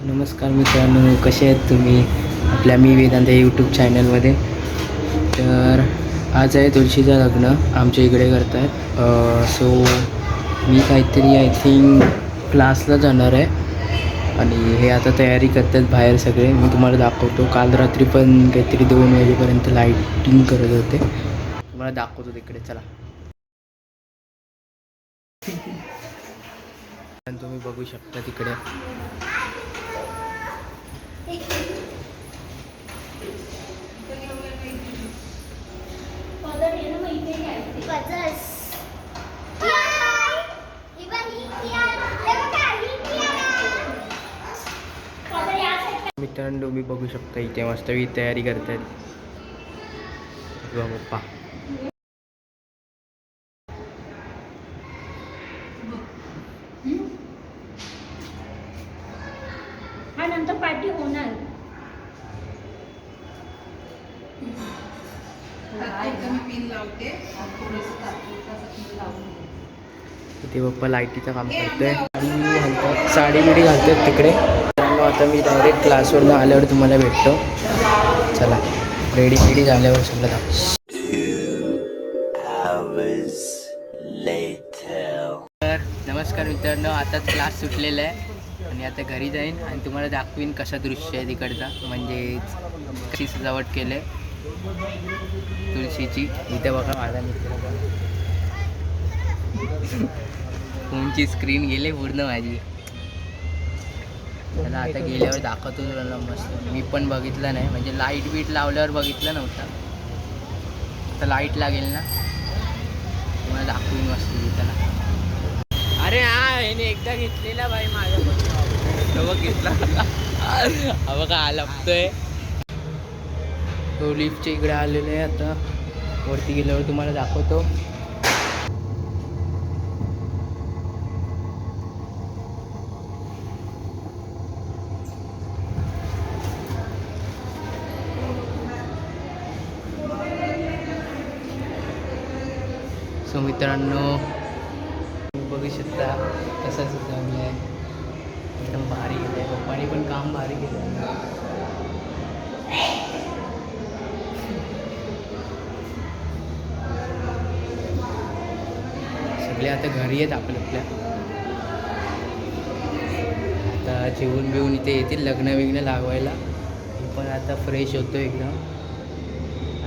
नमस्कार मित्रांनो, कसे आहेत तुम्ही आपल्या मी वेदांत या यूट्यूब चॅनलमध्ये. तर आज आहे तुळशीचं लग्न आमच्या इकडे करत आहेत. सो मी काहीतरी आय थिंक क्लासला जाणार आहे आणि हे आता तयारी करतात बाहेर सगळे. मी तुम्हाला दाखवतो. काल रात्री पण काहीतरी 2 वाजेपर्यंत लाईटिंग करत होते. तुम्हाला दाखवतो तिकडे, चला. तुम्ही बघू शकता तिकडे मित्रांनो, तुम्ही बघू शकता इथे मस्त तयारी करतायत पप्पा. हा नंतर पार्टी होणार. इथे पप्पा लाईटीचं काम करतोय. साडी बिडी घालतात तिकडे. आता मी डायरेक्ट क्लासवरून आल्यावर तुम्हाला भेटतो. चला, रेडी रेडी झाल्यावर सगळं दाखव. तर नमस्कार मित्रांनो, आताच क्लास सुटलेला आहे आणि आता घरी जाईन आणि तुम्हाला दाखवीन कसा दृश्य आहे तिकडचा, म्हणजे कशी सजावट केली आहे तुळशीची. इथे बघा माझा मित्र, फोनची स्क्रीन गेली पूर्ण माझी. त्याला आता गेल्यावर दाखवतो तुला मस्त. मी पण बघितलं नाही, म्हणजे लाईट बीट लावल्यावर बघितलं नव्हतं. आता लाईट लागेल ना, तुम्हाला दाखवीन मस्त त्याला. अरे हा, याने एकदा घेतलेला बाई माझ्या बघ घेतला. हा बघा हा लपतोय. तो लिफ्टच्या इकडे आलेला आहे. आता वरती गेल्यावर तुम्हाला दाखवतो. सो मित्रांनो, बघू शकता कसं सजवलं आहे. एकदम भारी केलं आहे. पप्पानी पण काम भारी केलं आहे. सगळे आता घरी आहेत आपल्या. आता जेवून बिवून इथे येतील लग्न बिग्न लागवायला. मी पण आता फ्रेश होतो एकदम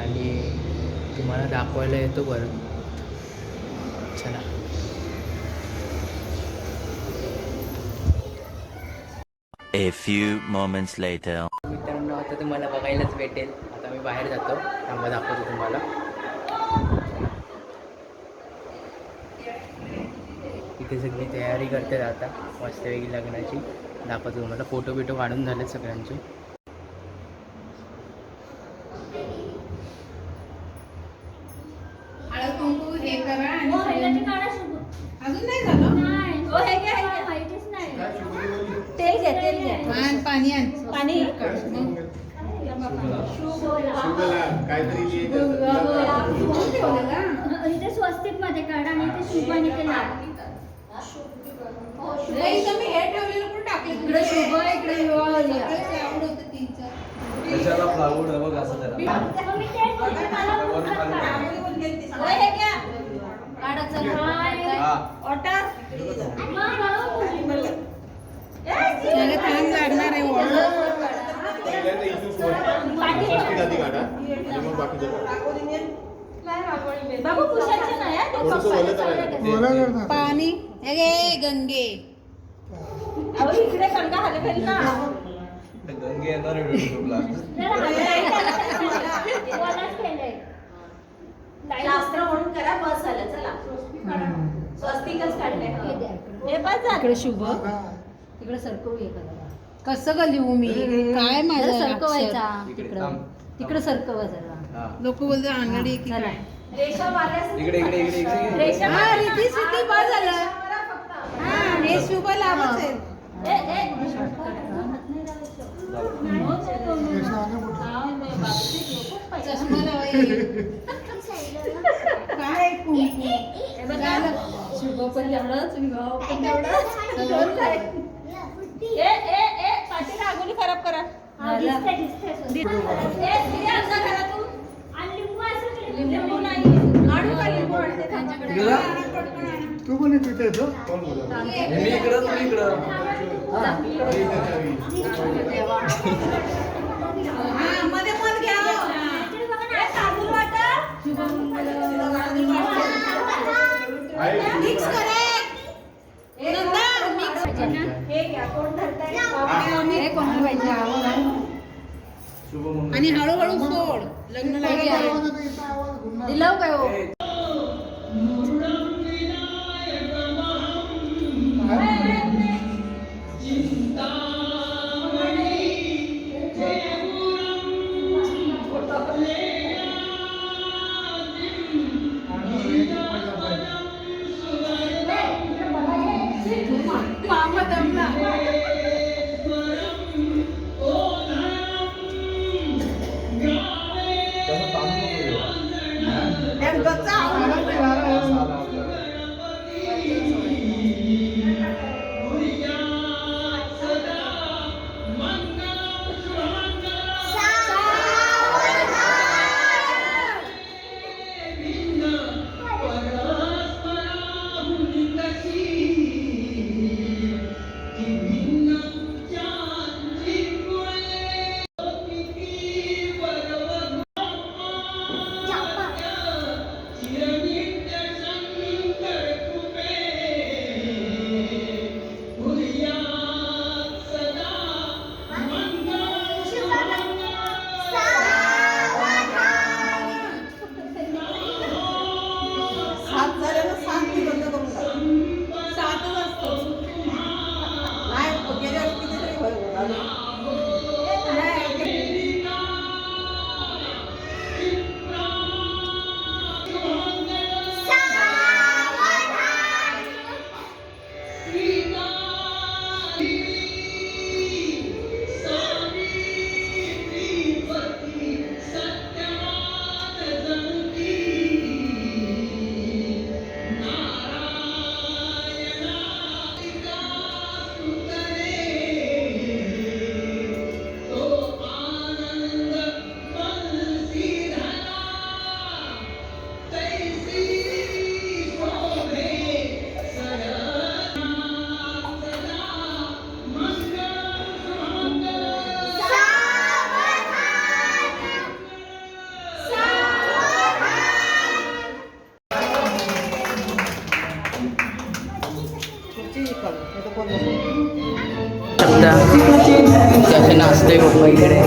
आणि तुम्हाला दाखवायला येतो बरं. चला. A few moments later. मित्रांनो, आता तुम्हाला बघायलाच भेटेल. आता मी बाहेर जातो, थांबा दाखवतो तुम्हाला. इथे सगळी तयारी करते आता मस्तपैकी लग्नाची. दाखवतो तुम्हाला. फोटो बिटो काढून झालेत सगळ्यांचे. अजून नाही झालं. तेल घ्या, तेल घ्या. आण पाणी, आण पाणी. इथे स्वस्तिक मध्ये काढा आणि इथे शुभ आणि ते लाल. मी हे ठेवलेलं पण टाकले. इकडे शुभ, इकडे विवाह लिहा. आवड होतं तीनचं. कशाला फ्लावर आहे बघ असं जरा. मग मी तेच बोलते, मला मुखात काढा. हे घ्या. काढा चला. हा. ऑर्डर. त्याला थांब लागणार आहे. बाबू पुशायचं नाही हा, ते पप्पाने. पाणी हे घे, गंगे. अहो, इकडे गंगा हलवेल ना. गंगे येणार आहे युट्यूबला. वरच केलंय. शास्त्र म्हणून करा, बस झालं. चला स्वस्तिकच काढले. हे बस झालं. इकडे शुभ, तिकडे सरकवू एखादा. कसं ग लिहू मी? काय माझं सरकवायचा. इकडे थांब. तिकडे सरकवा जरा. हा. लोक बोलते आंगडी की चला. काय? रेषा मारल्यास इकडे इकडे इकडे इकडे. रेषा हा, रीती सिद्धी बस झालं. मारा फक्त. हा, हे शुभ लाभच आहे. चष्मा लावाय. काय कुंकू. शुभ पण तेवढंच, विवाह पण तेवढंच. सगळं काय. ए ए ए पाठी तू पण तिथे येतो मी इकडं तू इकडं मध्ये पण घ्या मिक्स करे नंदा मिक्स हे घ्या कोण धरताय आणि हळूहळू सोड लग्न लागेल दिलं काय हो मामा दमला त्याचे नाचते पप्पा इकडे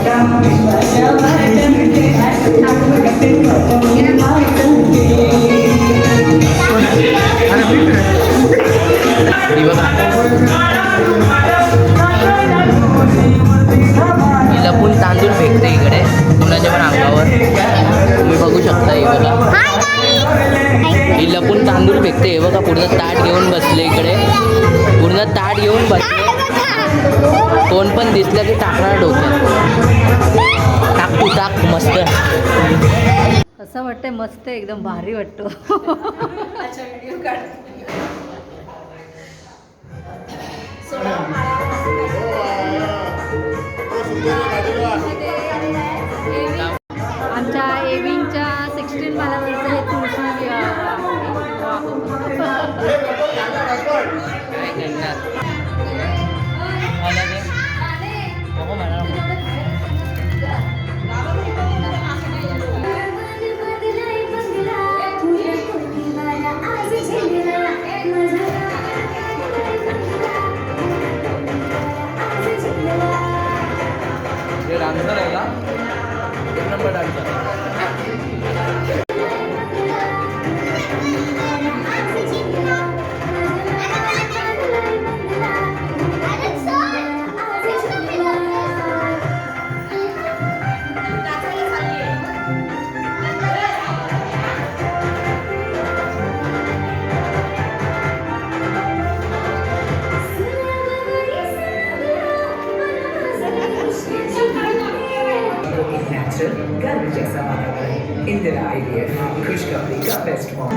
हिला पण तांदूळ फेकते इकडे कुणाच्या पण अंगावर तुम्ही बघू शकता हे बघा हिला पण तांदूळ फेकते हे बघा पूर्ण ताट घेऊन बसले इकडे पूर्ण ताट घेऊन बसले कोण पण दिसलं की टाकणार डोक्यात टाक तू टाक मस्त असं वाटतंय मस्त एकदम भारी वाटतो अच्छा व्हिडिओ काढ आमच्या एविंगच्या 16 मालावरचं हे तुळशी काय करणार मला दे. नको मला नको. हे डान्सर आहे का एक नंबर डान्सर गर्व जैसा वातावरण इंदिरा IVF खुशखबरी का बेस्ट मॉम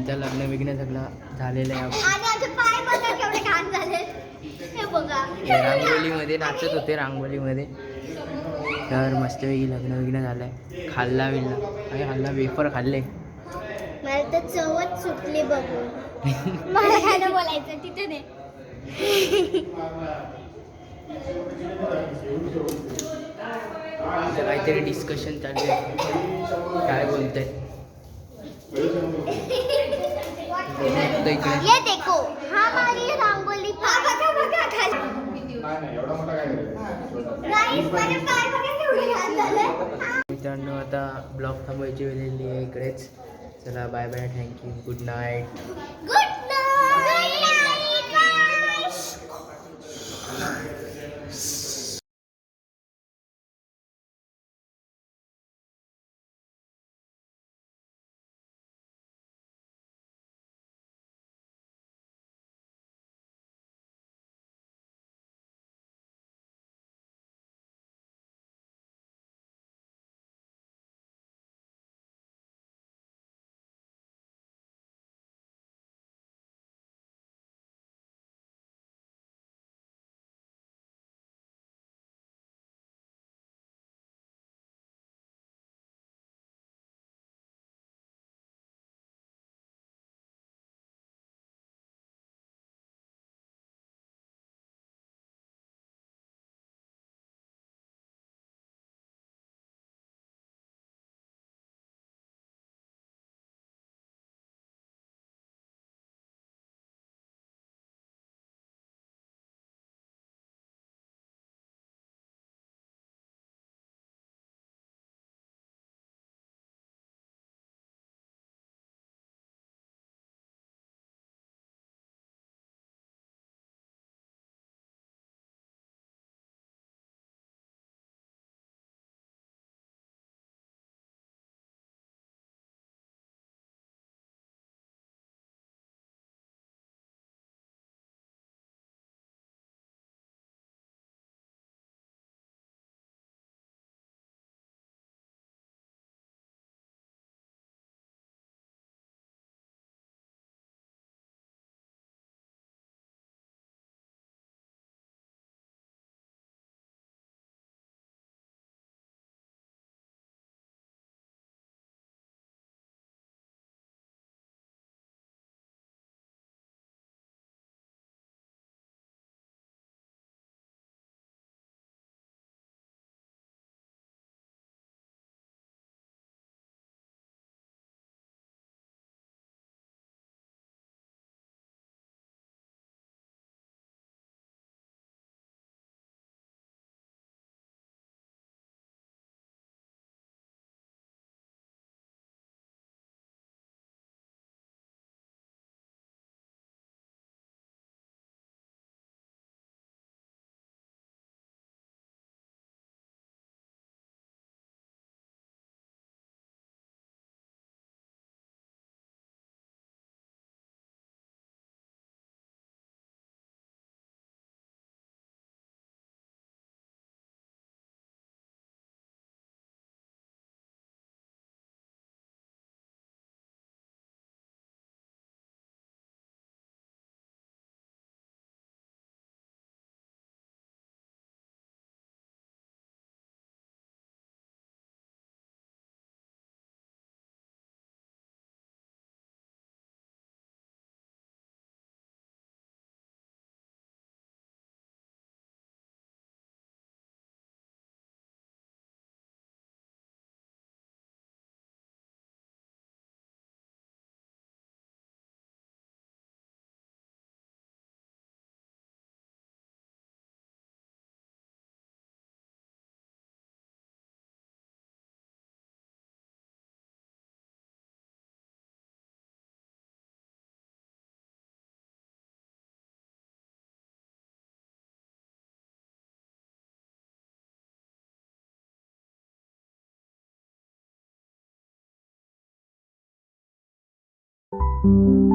यांचं लग्न विघ्न सगळं झालेलं आहे. आणि आमचे पाय बघा केवढे घाण झाले. हे बघा. रांगोलीमध्ये नाचत होते रांगोलीमध्ये. तर मस्तपैकी लग्न विघ्न झालं आहे. खाल्ला विल्ला आणि खाल्ला वेफर खाल्ले. मला तर चवच सुटली बघून. मला काय नाही बोलायचं तिथे नाही. काहीतरी डिस्कशन चालू आहे. काय बोलताय? ये देखो हमारी रंगोली बघा बघा खाली. मित्रांनो आता ब्लॉग थांबवायची वेळ आली आहे इकडेच. चला bye bye, thank you, good night. Good Thank